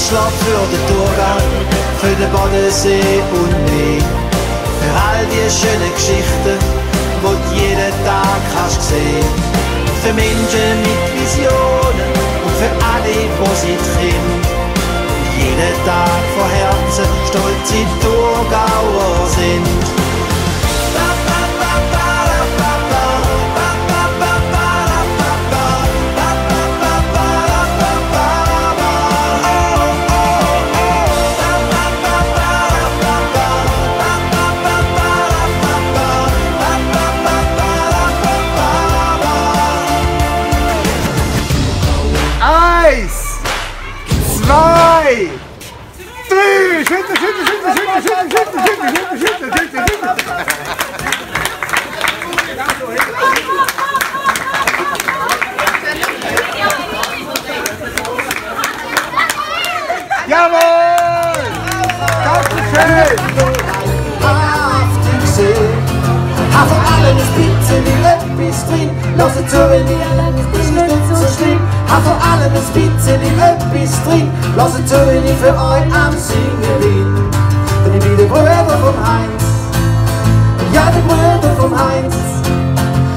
Ausschlag für den Thurgau, für den Bodensee und mehr. Für all die schönen Geschichten, die du jeden Tag kannst sehen. Für Menschen mit Visionen und für alle, die sie trimmen. Jeden Tag von Herzen stolz in Thurgauer sind. Eins, zwei, drei, schüttel, schüttel, schüttel, schüttel, schüttel, schüttel, schüttel, schüttel, schüttel. Jawohl! Dankeschön! Hab von allem ein bisschen etwas drin. Lasst zu, wenn ich ist nicht so schlimm. Hab von allem ein bisschen etwas drin. Lasst zu, wenn ich für euch am Singen bin. Denn ich bin der Brüder vom Heinz. Ja, der Brüder vom Heinz.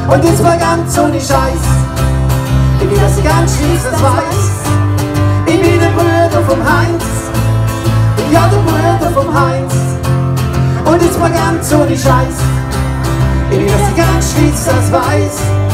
Und jetzt mal ganz ohne Scheiß. Ich will, dass ich ganz schlimm das weiß. Ich bin der Brüder vom Heinz. Ja, der Brüder vom Heinz. Und jetzt mal ganz ohne Scheiß. Ich will, dass die ganz Schweiz das weiß.